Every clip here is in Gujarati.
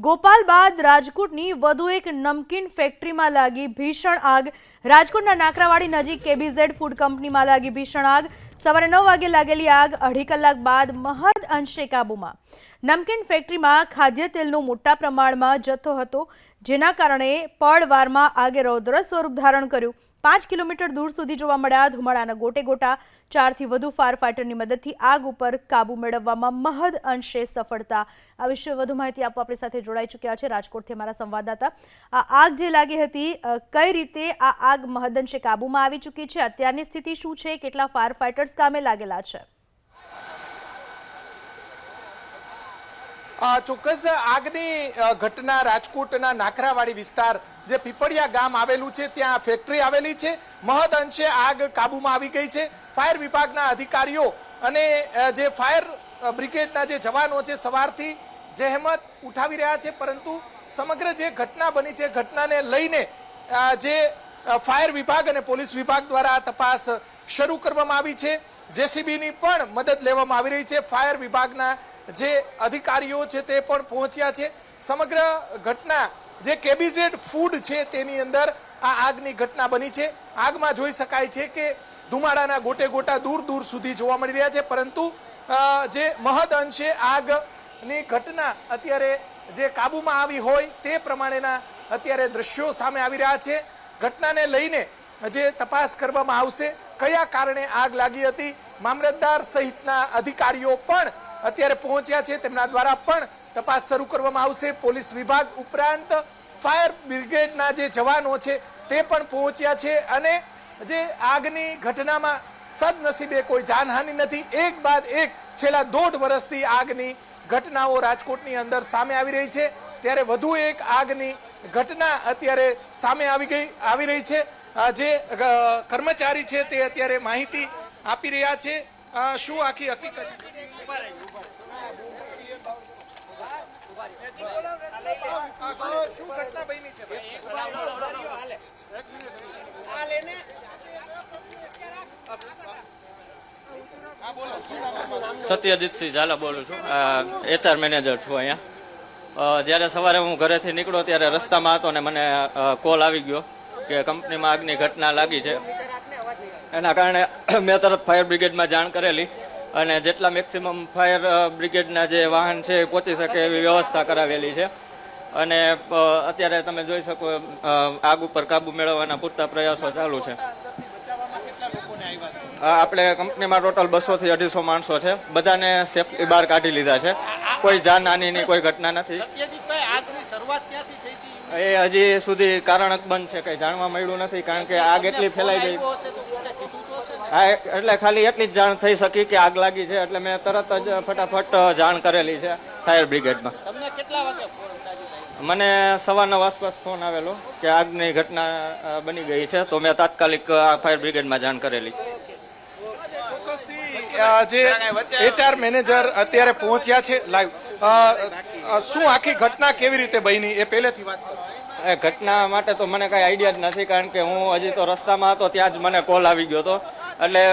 ગોપાલ બાદ રાજકોટની વધુ એક નમકીન ફેક્ટરીમાં લાગી ભીષણ આગ। રાજકોટના નાકરાવાડી નજીક કેબીઝેડ ફૂડ કંપનીમાં લાગી ભીષણ આગ। સવારે 9 વાગે લાગેલી આગ અઢી કલાક બાદ મહદ અંશે કાબૂમાં। નમકીન ફેક્ટરીમાં ખાદ્ય તેલનો મોટા પ્રમાણમાં જથ્થો હતો, જેના કારણે પળવારમાં આગે રૌદ્ર સ્વરૂપ ધારણ કર્યું। 5 કિલોમીટર દૂર સુધી જોવા મળ્યા ધુમાડાના ગોટે ગોટા। 4 થી વધુ ફાયર ફાઇટરની મદદથી આગ ઉપર કાબુ મેળવવામાં મહદ અંશે સફળતા। આ વિશે વધુ માહિતી આપવા આપણી સાથે જોડાઈ ચૂક્યા છે રાજકોટથી અમારા સંવાદદાતા। આ આગ જે લાગી હતી, કઈ રીતે આ આગ મહદ અંશે કાબૂમાં આવી ચૂકી છે, અત્યારની સ્થિતિ શું છે, કેટલા ફાયર ફાઇટર્સ કામે લાગેલા છે? ચોક્કસ આગની ઘટના રાજકોટના નાકરાવાડી વિસ્તાર જે પીપળિયા ગામ આવેલું છે, ત્યાં ફેક્ટરી આવેલી છે। મહદ અંશે આગ કાબૂમાં આવી ગઈ છે। ફાયર વિભાગના અધિકારીઓ અને જે ફાયર બ્રિગેડના જે જવાનો છે સવારથી જહેમત ઉઠાવી રહ્યા છે, પરંતુ સમગ્ર જે ઘટના બની છે, ઘટનાને લઈને જે ફાયર વિભાગ અને પોલીસ વિભાગ દ્વારા તપાસ શરૂ કરવામાં આવી છે। જેસીબીની પણ મદદ લેવામાં આવી રહી છે। ફાયર વિભાગના જે અધિકારીઓ છે તે પણ પહોંચ્યા છે। સમગ્ર ઘટના જે કેબીઝેડ ફૂડ છે તેની અંદર આ આગની ઘટના બની છે। આગમાં જોઈ શકાય છે કે ધુમાડાના ગોટે ગોટા દૂર દૂર સુધી જોવા મળી રહ્યા છે, પરંતુ જે મહદ અંશે આગની ઘટના અત્યારે જે કાબૂમાં આવી હોય તે પ્રમાણેના અત્યારે દ્રશ્યો સામે આવી રહ્યા છે। ઘટનાને લઈને જે તપાસ કરવામાં આવશે, કયા કારણે આગ લાગી હતી, મામલતદાર સહિતના અધિકારીઓ પણ અત્યારે પહોંચ્યા છે, તેમના દ્વારા પણ તપાસ શરૂ કરવામાં આવશે। પોલીસ વિભાગ ઉપરાંત ફાયર બ્રિગેડના જે જવાનો છે તે પણ પહોંચ્યા છે અને જે આગની ઘટનામાં સદનસીબે કોઈ જાનહાનિ નથી। એક બાદ એક છેલ્લા 1.5 વર્ષથી આગની ઘટનાઓ રાજકોટની અંદર સામે આવી રહી છે, ત્યારે વધુ એક આગની ઘટના અત્યારે સામે આવી રહી છે। જે કર્મચારી છે તે અત્યારે માહિતી આપી રહ્યા છે। શું આખી હકીકત છે? શું ઘટના બની છે? સત્યજીતસિંહ ઝાલા બોલું છું, HR મેનેજર છું અહીંયા। જ્યારે સવારે હું ઘરેથી નીકળ્યો ત્યારે રસ્તામાં હતો ને મને કોલ આવી ગયો કે કંપનીમાં આગની ઘટના લાગી છે। એના કારણે મેં તરત ફાયર બ્રિગેડમાં જાણ કરેલી અને જેટલા મેક્સિમમ ફાયર બ્રિગેડના જે વાહન છે એ પહોંચી શકે એવી વ્યવસ્થા કરાવેલી છે। અને અત્યારે તમે જોઈ શકો આગ ઉપર કાબુ મેળવવાના પૂરતા પ્રયાસો ચાલુ છે। આપણે કંપનીમાં ટોટલ 200 થી 250 માણસો છે, બધાને સેફલી બહાર કાઢી લીધા છે। કોઈ જાનહાનિની કોઈ ઘટના નથી। એ હજી સુધી કારણ બંધ છે, કઈ જાણવા મળ્યું નથી, કારણ કે આગ એટલી ફેલાઈ ગઈ। હા, એટલે ખાલી એટલી જ જાણ થઈ શકી કે આગ લાગી છે, એટલે મેં તરત જ ફટાફટ જાણ કરેલી છે ફાયર બ્રિગેડમાં। મને 9:15 આસપાસ ફોન આવેલો કે આગની ઘટના બની ગઈ છે, તો મેં તાત્કાલિક ફાયર બ્રિગેડમાં જાણ કરેલી। જે HR મેનેજર અત્યારે પહોંચ્યા છે લાઈવ, શું આખી ઘટના કેવી રીતે બની એ પહેલેથી વાત કરો। એ ઘટના માટે તો મને કઈ આઈડિયા જ નથી, કારણ કે હું હજી તો રસ્તામાં હતો ત્યાં જ મને કોલ આવી ગયો હતો, એટલે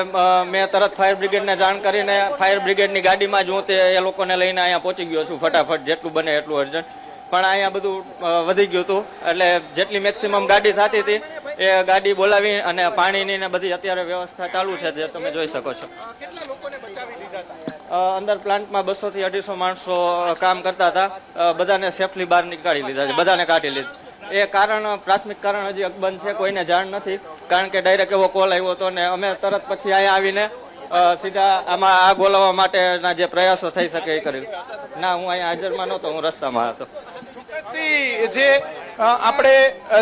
મેં તરત ફાયર બ્રિગેડને જાણ કરીને ફાયર બ્રિગેડની ગાડીમાં જ હું એ લોકોને લઈને અહીંયા પહોંચી ગયો છું ફટાફટ, જેટલું બને એટલું અર્જન્ટ। પણ અહીંયા બધું વધી ગયું હતું, એટલે જેટલી મેક્સિમમ ગાડી થતી હતી એ ગાડી બોલાવી અને પાણીની ને બધી અત્યારે વ્યવસ્થા ચાલુ છે, જે તમે જોઈ શકો છો। અંદર પ્લાન્ટમાં 200 થી 250 માણસો કામ કરતા હતા, બધાને સેફલી બહાર નીકાળી લીધા છે, બધાને કાઢી લીધા। એ કારણ પ્રાથમિક કારણ હજી અકબંધ છે, કોઈને જાણ નથી, કારણ કે ડાયરેક્ટ એવો કોલ આવ્યો હતો ને અમે તરત પછી અહીંયા આવીને સીધા આમાં આગ ઓલવવા માટેના જે પ્રયાસો થઈ શકે એ કર્યું। ના, હું અહીંયા હાજરમાં નહોતો, હું રસ્તામાં હતો। જે આપણે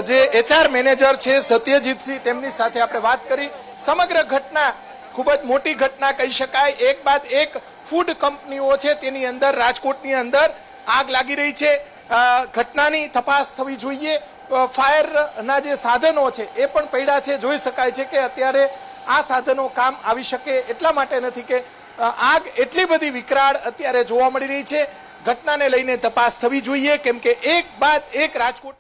જે HR મેનેજર છે સત્યજીતસિંહ, તેમની સાથે આપણે વાત કરી। સમગ્ર ઘટના ખૂબ જ મોટી ઘટના કહી શકાય। એક બાદ એક ફૂડ કંપનીઓ છે તેની અંદર રાજકોટની અંદર આગ લાગી રહી છે। ઘટનાની તપાસ થવી જોઈએ। ફાયરના જે સાધનો છે એ પણ પડ્યા છે, જોઈ શકાય છે કે અત્યારે આ સાધનો કામ આવી શકે એટલા માટે નથી કે આગ એટલી બધી વિકરાળ અત્યારે જોવા મળી રહી છે। ઘટનાને લઈને તપાસ થવી જોઈએ, કેમ કે એક બાદ એક રાજકોટ